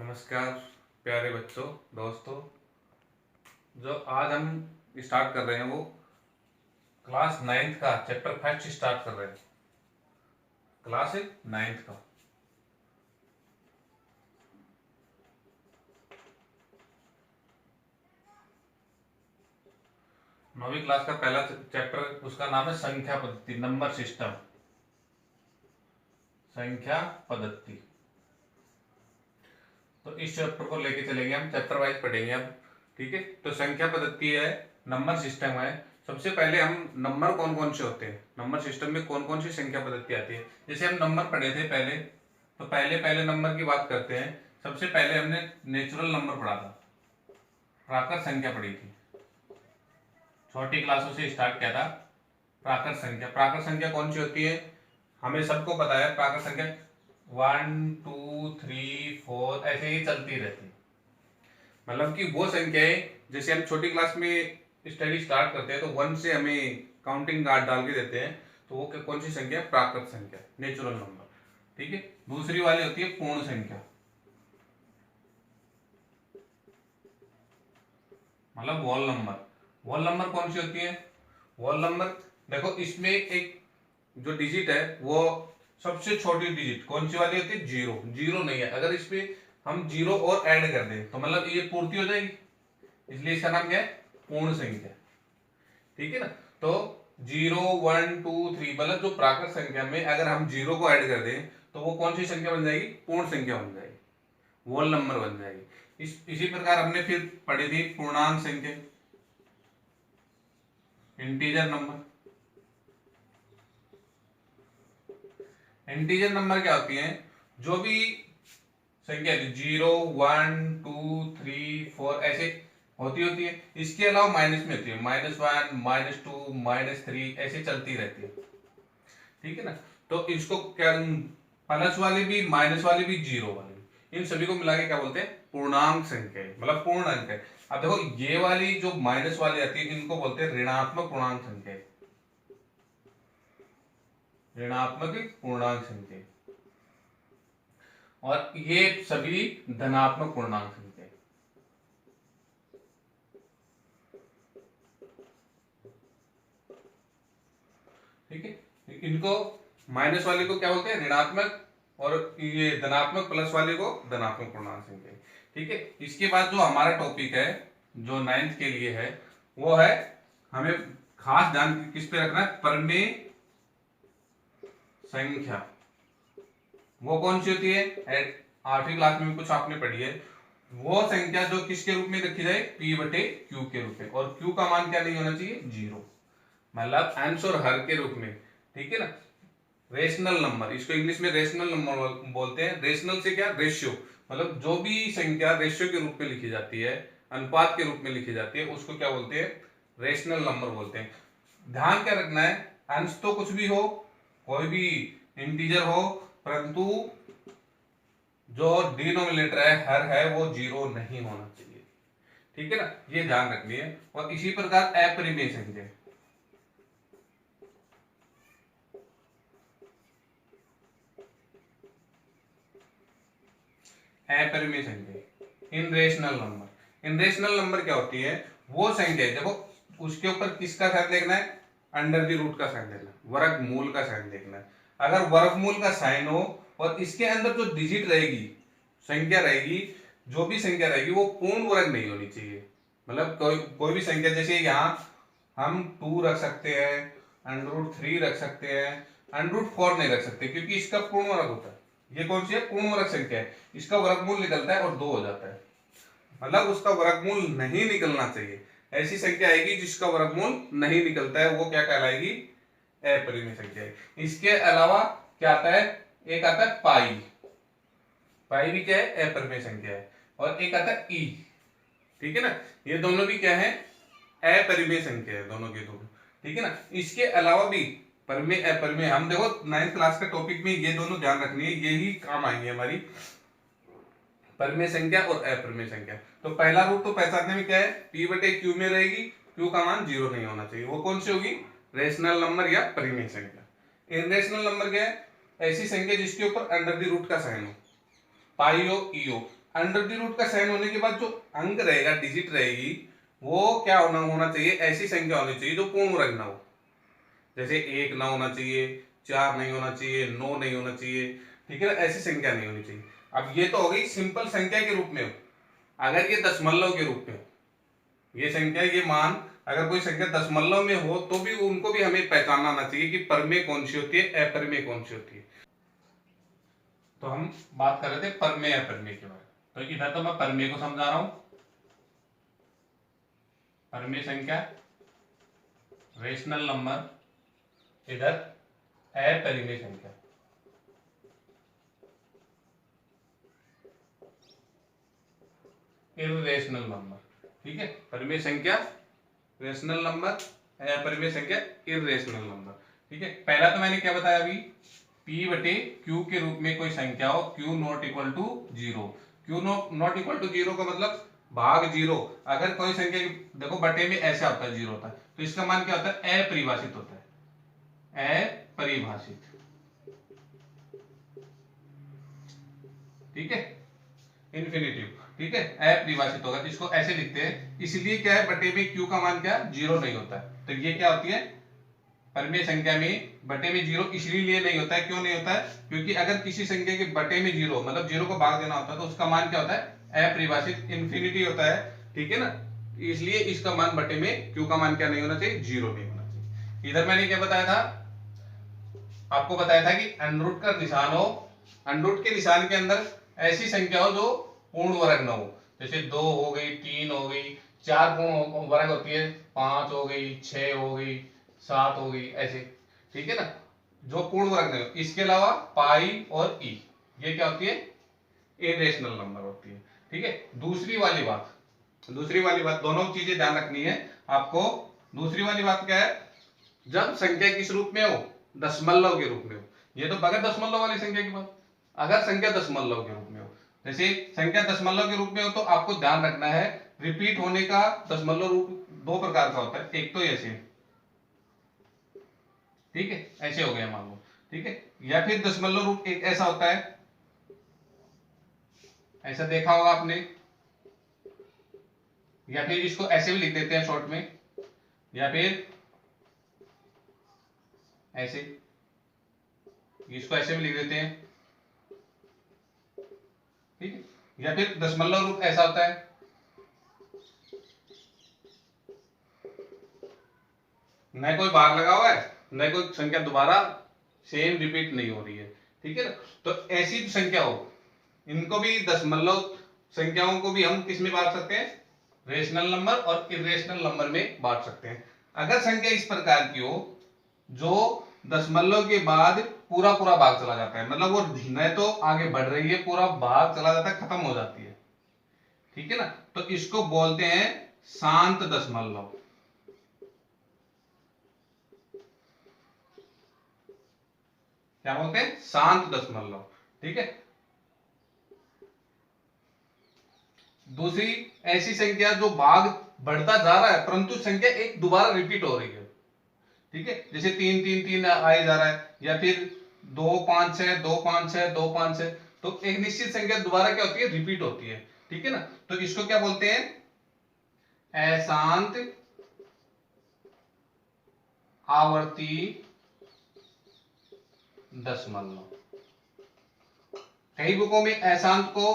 नमस्कार प्यारे बच्चों, दोस्तों। जो आज हम स्टार्ट कर रहे हैं वो क्लास 9th का चैप्टर फर्स्ट स्टार्ट कर रहे हैं। क्लास 9th का नौवीं क्लास का पहला चैप्टर, उसका नाम है संख्या पद्धति, नंबर सिस्टम, संख्या पद्धति। तो इस चैप्टर को लेके चलेंगे, हम चैप्टर वाइज पढ़ेंगे अब। ठीक है, तो संख्या पद्धति है, नंबर सिस्टम है। सबसे पहले हम नंबर कौन कौन से होते हैं, नंबर सिस्टम में कौन कौन सी संख्या पद्धति आती है। जैसे हम नंबर पढ़े थे पहले, तो पहले नंबर की बात करते हैं। सबसे पहले हमने नेचुरल नंबर पढ़ा था, प्राकृत संख्या पढ़ी थी, छोटी क्लासों से स्टार्ट किया था। प्राकृत संख्या, प्राकृत संख्या कौन सी होती है, हमें सबको पता है। प्राकृत संख्या 1 2 3 4 ऐसे ही चलती रहती है। मतलब कि वो संख्याएं, जैसे हम छोटी क्लास में स्टडी स्टार्ट करते हैं तो 1 से हमें काउंटिंग कार्ड डाल के देते हैं, तो वो कौन सी संख्या, प्राकृत संख्या, नेचुरल नंबर। ठीक है, दूसरी वाली होती है पूर्ण संख्या, मतलब वॉल नंबर। वॉल नंबर कौन सी होती है, वॉल नंबर देखो, इसमें एक जो डिजिट है वो सबसे छोटी डिजिट कौन सी वाली होती है, जीरो। जीरो नहीं है, अगर इसमें हम जीरो और ऐड कर दें तो मतलब ये पूर्ति हो जाएगी, इसलिए इसका नाम क्या है, पूर्ण संख्या। ठीक है ना, तो 0 1 2 3 मतलब जो प्राकृत संख्या में अगर हम जीरो को ऐड कर दें तो वो कौन सी संख्या बन जाएगी, पूर्ण संख्या बन जाएगी, वोल नंबर बन जाएगी। इसी प्रकार हमने फिर पढ़ी थी पूर्णांक संख्या, इंटीजर नंबर। इंटीजर नंबर क्या होती है, जो भी संख्या 0 1 2 3 4 ऐसे होती है। इसके अलावा माइनस में होती है, -1 -2 -3 ऐसे चलती रहती है। ठीक है ना, तो इसको क्या, प्लस वाली भी, माइनस वाली भी, जीरो वाली भी, इन सभी को मिला के क्या बोलते हैं, पूर्णांक संख्या, मतलब पूर्ण अंक है। अब देखो, ये वाली जो माइनस वाली आती है इनको बोलते हैं ऋणात्मक पूर्णांक संख्या, ऋणात्मक पूर्णांक संख्या, और ये सभी धनात्मक पूर्णांक संख्या। ठीक है, इनको माइनस वाले को क्या बोलते हैं, ऋणात्मक, और ये धनात्मक प्लस वाले को धनात्मक पूर्णांक संख्या। ठीक है, इसके बाद जो हमारा टॉपिक है, जो 9th के लिए है, वो है, हमें खास ध्यान किस पे रखना है, परिमेय संख्या। वो कौन सी होती है, 8वीं क्लास में कुछ आपने पढ़ी है, वो संख्या जो किसके रूप में रखी जाए, p बटे q के रूप में, और q का मान क्या नहीं होना चाहिए, जीरो, मतलब अंश और हर के रूप में। ठीक है ना, रेशनल नंबर, इसको इंग्लिश में रेशनल नंबर बोलते हैं। रेशनल से क्या, रेशियो, मतलब जो भी संख्या रेशियो के रूप में लिखी जाती है, अनुपात के रूप में लिखी जाती है, उसको क्या बोलते हैं, रेशनल नंबर बोलते हैं। ध्यान क्या रखना है, अंश तो कुछ भी हो, कोई भी इंटीजर हो, परंतु जो डिनोमिनेटर है, हर है, वो जीरो नहीं होना चाहिए। ठीक है ना, ये ध्यान रखनी है। और इसी प्रकार अपरिमेय संख्या, अपरिमेय संख्या, इनरेशनल नंबर। इनरेशनल नंबर क्या होती है, वो संख्या, देखो उसके ऊपर किसका साइन देखना है, अंडर द रूट का साइन देखना है, वर्गमूल का साइन देखना है। अगर वर्गमूल का साइन हो और इसके अंदर जो डिजिट रहेगी, संख्या रहेगी, जो भी संख्या रहेगी, वो पूर्ण वर्ग नहीं होनी चाहिए। मतलब कोई भी संख्या, जैसे यहाँ हम 2 रख सकते हैं, √3 रख सकते हैं, √4 नहीं रख सकते, क्योंकि इसका पूर्ण वर्ग होता है। ये कौन सी है, पूर्ण वर्ग संख्या है, इसका वर्गमूल निकलता है और 2 हो जाता है, मतलब उसका वर्गमूल नहीं निकलना चाहिए। ऐसी संख्या आएगी जिसका वर्गमूल नहीं निकलता है, वो क्या कहलाएगी, अपरिमेय संख्या है। इसके अलावा क्या आता है, एक आता है पाई, पाई भी क्या है, अपरिमेय संख्या है, और एक आता है ई। ठीक है ना, ये दोनों भी क्या है, अपरिमेय संख्या है, दोनों के दोनों। ठीक है ना, इसके अलावा भी परिमेय अपरिमेय, हम देखो 9th क्लास का टॉपिक में ये दोनों ध्यान रखनी है, यही काम आएंगे हमारी, परिमेय संख्या और अपरिमेय संख्या। तो पहला रूप तो पहचानने में क्या है, p बटे q में रहेगी, q का मान जीरो नहीं होना चाहिए, वो कौन सी होगी, रेशनल नंबर या परिमेय संख्या। इनरेशनल नंबर क्या है, ऐसी संख्या जिसके ऊपर अंडर द रूट का साइन हो, पाई हो, ई हो। अंडर द रूट का साइन होने के बाद जो अंक रहेगा, डिजिट रहेगी, वो क्या होना चाहिए, ऐसी संख्या होनी चाहिए जो पूर्ण वर्ग ना हो। जैसे 1 ना होना चाहिए, 4 नहीं होना चाहिए, 9 नहीं होना चाहिए, ठीक है ना, ऐसी संख्या नहीं होनी चाहिए। अब ये तो हो गई सिंपल संख्या के रूप में हो। अगर ये दशमलव के रूप में हो, ये संख्या, ये मान, अगर कोई संख्या दशमलव में हो तो भी उनको भी हमें पहचानना आना चाहिए कि परमेय कौन सी होती है, अपरिमेय कौन सी होती है। तो हम बात कर रहे थे परमेय अपरिमेय के बारे में। तो इधर तो मैं परमेय को समझा रहा हूं, परमेय संख्या, रेशनल नंबर, इधर अपरिमेय संख्या, इर्रेशनल नंबर, ठीक है। परिमेय संख्या रेशनल नंबर, अपरिमेय संख्या इर्रेशनल नंबर, ठीक है। पहला तो मैंने क्या बताया अभी, P बटे Q के रूप में कोई संख्या हो, Q not equal to 0। Q not equal to 0 का मतलब भाग 0। अगर कोई संख्या, देखो बटे में ऐसा होता है 0 होता है, तो इसका मान क्या होता है, अपरिभाषित होता है, अपरिभाषित, ठीक है, इन्फिनिटिव, ठीक है, अपरिभाषित होगा। इसको ऐसे लिखते हैं, इसलिए क्या है, बटे में Q का मान क्या, 0 नहीं होता है। तो ये क्या होती है, परिमेय संख्या में बटे में 0 इसलिए नहीं होता है, क्यों नहीं होता है, क्योंकि अगर किसी संख्या के बटे में 0 मतलब 0 को भाग देना होता है तो उसका मान क्या होता है, अपरिभाषित, इन्फिनिटी होता है, ठीक है ना। इसलिए इसका मान बटे में Q का मान क्या नहीं होना चाहिए, 0 नहीं होना चाहिए। इधर मैंने क्या बताया था, आपको बताया था कि अनरूट का निशान हो, अनरूट के निशान के अंदर ऐसी संख्या हो जो पूर्ण वर्ग न हो। जैसे 2 हो गई, 3 हो गई, 4 पूर्ण वर्ग होती है, 5 हो गई, 6 हो गई, 7 हो गई, ऐसे, ठीक है ना, जो पूर्ण वर्ग नहीं हो। इसके अलावा पाई और ई, ये क्या होती है, इरेशनल नंबर होती है, ठीक है। दूसरी वाली बात, दोनों चीजें ध्यान रखनी है आपको। दूसरी वाली बात क्या है, जब संख्या किस रूप में हो, दशमलव के रूप में हो। ये तो बगैर दशमलव वाली संख्या की बात। अगर संख्या दशमलव के रूप में हो, जैसे संख्या दशमलव के रूप में हो, तो आपको ध्यान रखना है, रिपीट होने का दशमलव रूप दो प्रकार का होता है। एक तो ऐसे, ठीक है, ऐसे हो गया मान लो, ठीक है, या फिर दशमलव रूप एक ऐसा होता है, ऐसा देखा होगा आपने, या फिर इसको ऐसे भी लिख देते हैं शॉर्ट में, या फिर ऐसे, इसको ऐसे भी लिख देते हैं, ठीक है। या फिर दशमलव रूप ऐसा होता है, न कोई बार लगा हुआ है, न कोई संख्या दोबारा सेम रिपीट नहीं हो रही है, ठीक है ना। तो ऐसी संख्या हो, इनको भी दशमलव संख्याओं को भी हम किस में बांट सकते हैं, रेशनल नंबर और इरेशनल नंबर में बांट सकते हैं। अगर संख्या इस प्रकार की हो जो दशमलव के बाद पूरा पूरा भाग चला जाता है, मतलब वो न तो आगे बढ़ रही है, पूरा भाग चला जाता है, खत्म हो जाती है, ठीक है ना, तो इसको बोलते हैं शांत दशमलव। क्या बोलते हैं, शांत दशमलव, ठीक है। दूसरी ऐसी संख्या जो भाग बढ़ता जा रहा है परंतु संख्या एक दोबारा रिपीट हो रही है, ठीक है, जैसे 3 3 3 आए जा रहा है, या फिर 2 5 6 2 5 6 2 5 6, तो एक निश्चित संख्या दोबारा क्या होती है, रिपीट होती है, ठीक है ना। तो इसको क्या बोलते हैं, अशांत आवर्ती दशमलव। कई बुकों में अशांत को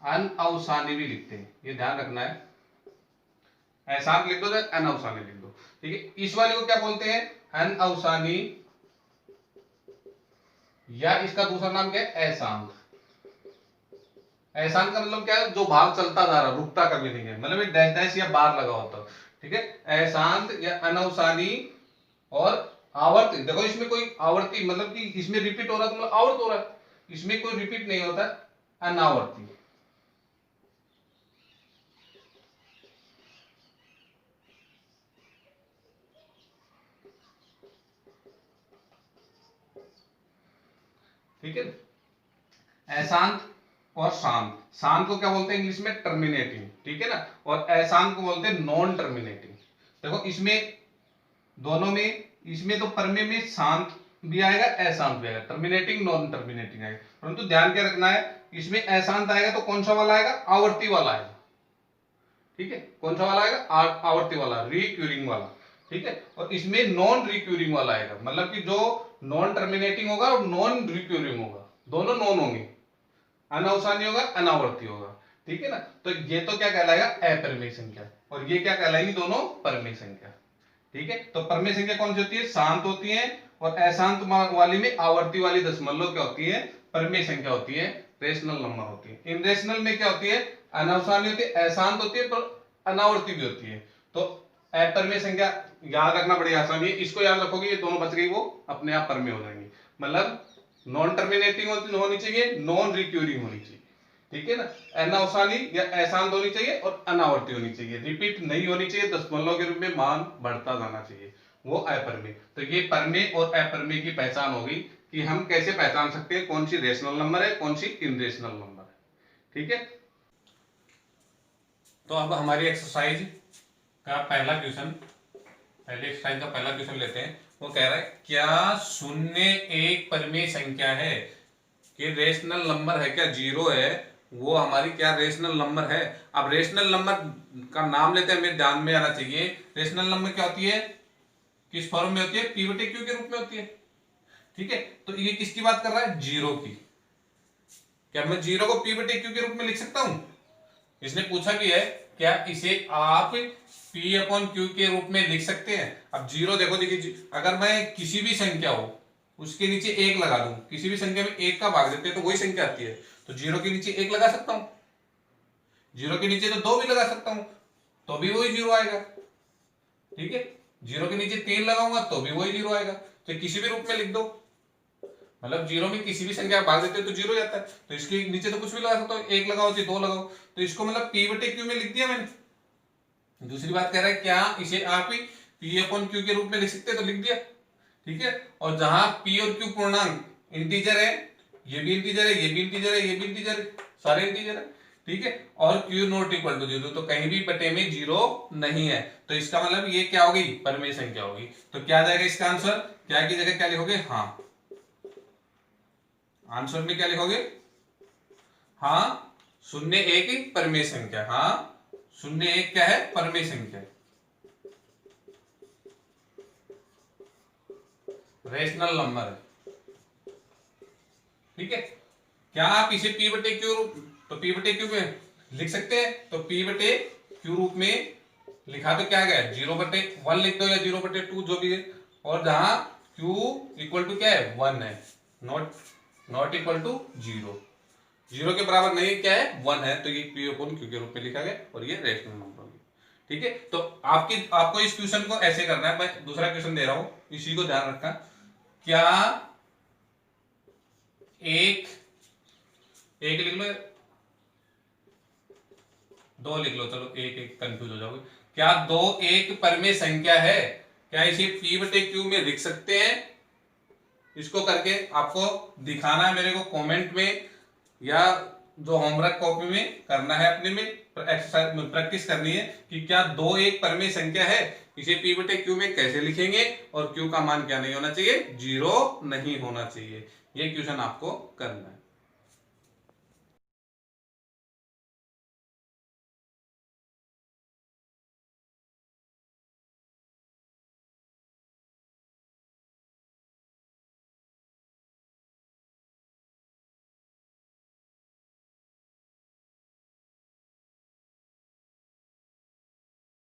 अनअवसानी भी लिखते हैं, ये ध्यान रखना है, अशांत लिख दो तो अनअवसानी लिख दो, ठीक है। इस वाले को क्या बोलते हैं, अनअवसानी, या इसका दूसरा नाम क्या है, अशांत। अशांत का मतलब क्या है, जो भाग चलता जा रहा, रुकता कभी नहीं है, मतलब डैश डैश या बार लगा होता, ठीक है। अशांत या अनअवसानी और आवर्ती, देखो इसमें कोई आवर्ती मतलब कि इसमें रिपीट हो रहा है तो मतलब आवर्त हो रहा है, इसमें कोई रिपीट नहीं होता, अनावर्ती, ठीक है। अशांत और शांत, शांत को क्या बोलते हैं इंग्लिश में, टर्मिनेटिंग, ठीक है ना, और अशांत को बोलते हैं नॉन टर्मिनेटिंग। देखो इसमें दोनों में, इसमें तो परमेय में शांत भी आएगा, अशांत भी आएगा, टर्मिनेटिंग नॉन टर्मिनेटिंग आएगा। परंतु ध्यान क्या रखना है, इसमें अशांत आएगा तो कौन सा वाला आएगा, आवर्ती वाला आएगा। ठीक है, कौन सा वाला आएगा, आवर्ती वाला, रिक्यूरिंग वाला। ठीक है, और इसमें नॉन रिक्यूरिंग वाला आएगा, मतलब कि जो नॉन टर्मिनेटिंग होगा और नॉन रिक्यूरिंग होगा, दोनों नॉन होंगे, अनावसानी होगा, अनावर्ती होगा। ठीक है ना, तो ये तो क्या कहलाएगा, अपरिमेय संख्या, और ये क्या कहलाएगी, दोनों परिमेय संख्या। ठीक है, तो परिमेय संख्या कौन सी होती है, शांत होती है, और अशांत वाली में आवर्ती वाली दशमलव क्या होती है, परिमेय संख्या होती है, रेशनल नंबर होती है। इन रेशनल में क्या होती है, अनावसानी होती है, अशांत होती है, पर अनावर्ती भी होती है। तो अपरिमेय संख्या याद रखना बड़ी आसानी है, इसको याद रखोगे, ये दोनों बच गई, वो अपने आप परिमेय हो जाएंगी। मतलब नॉन टर्मिनेटिंग होनी चाहिए, नॉन रिक्यूरिंग होनी चाहिए। ठीक है ना, अनावसानी या अशांत होनी चाहिए, और अनावर्ती होनी चाहिए, रिपीट नहीं होनी चाहिए, दशमलव के रूप में मान बढ़ता जाना चाहिए, वो अपरिमेय। तो ये परिमेय और अपरिमेय की पहचान होगी कि हम कैसे पहचान सकते हैं कौन सी रेशनल नंबर है, कौन सी इनरेशनल नंबर है। ठीक है, तो अब हमारी एक्सरसाइज का पहला क्वेश्चन, पहले एक्सरसाइज का पहला क्वेश्चन लेते हैं। वो कह रहा है क्या शून्य एक परिमेय संख्या है, कि रेशनल नंबर है क्या, जीरो है, वो हमारी क्या रेशनल नंबर है। अब रेशनल नंबर का नाम लेते हैं, हमें ध्यान में आना चाहिए, रेशनल नंबर क्या होती है, किस फॉर्म में होती है, पी बटे क्यू के रूप में होती है। ठीक है, तो ये किसकी बात कर रहा है, जीरो की। क्या मैं जीरो को पी बटे क्यू के रूप में लिख सकता हूं, इसने पूछा भी है, क्या इसे आप पी अपॉन क्यू के रूप में लिख सकते हैं। अब जीरो देखो, देखिए अगर मैं किसी भी संख्या हो उसके नीचे एक लगा दूं, किसी भी संख्या में एक का भाग देते हैं तो वही संख्या आती है, तो जीरो के नीचे एक लगा सकता हूं, जीरो के नीचे तो दो भी लगा सकता हूं, तो भी वही जीरो आएगा। ठीक है, जीरो के नीचे तीन लगाऊंगा तो भी वही जीरो आएगा, तो किसी भी रूप में लिख दो, मतलब जीरो में किसी भी संख्या भाग देते हैं तो जीरो जाता है, तो इसके नीचे तो कुछ भी लगा सकता हूं, एक लगाओ चाहे दो लगाओ, तो इसको मतलब पी बटे क्यू में लिख दिया मैंने। दूसरी बात कह रहा है क्या इसे आप पी अपॉन क्यू के रूप में लिख सकते हैं, तो लिख दिया। ठीक है, और जहां पी और क्यू पूर्णांक इंटीजर है, ये भी इंटीजर है, ये भी इंटीजर है, ये भी इंटीजर है, सारे इंटीजर है। ठीक है, और Q not equal to zero, तो कहीं भी बटे में जीरो नहीं है, तो इसका मतलब ये क्या होगी, परिमेय संख्या होगी। तो क्या जाएगा इसका आंसर, क्या की जगह क्या लिखोगे, हाँ, आंसर में क्या लिखोगे, हाँ शून्य एक परिमेय संख्या, हाँ शून्य एक क्या है, परिमेय संख्या, रेशनल नंबर है। ठीक है, क्या आप इसे पी बटे क्यू रूप, तो पी बटे क्यू में लिख सकते हैं, तो पी बटे क्यू रूप में लिखा तो क्या गया, जीरो बटे वन लिख दो या जीरो बटे टू जो भी है, और जहां क्यू इक्वल टू क्या है, वन है, not equal to zero, zero के बराबर नहीं क्या है, वन है, तो ये पी अपॉन क्यू के रूप में लिखा गया, और ये रेशनल नंबर होगी। ठीक है, तो आपको इस क्वेश्चन को ऐसे करना है, मैं दूसरा क्वेश्चन दे रहा हूं, इसी को ध्यान रखना, क्या एक लिख लो, दो लिख लो, चलो एक एक कंफ्यूज हो जाओगे, क्या दो एक परिमेय संख्या है, क्या इसे पी बटे क्यू में लिख सकते हैं। इसको करके आपको दिखाना है मेरे को कमेंट में, या जो होमवर्क कॉपी में करना है अपने में, एक्सरसाइज में प्रैक्टिस करनी है कि क्या दो एक परिमेय संख्या है, इसे पी बटे क्यू में कैसे लिखेंगे, और क्यू का मान क्या नहीं होना चाहिए, जीरो नहीं होना चाहिए। ये क्वेश्चन आपको करना है।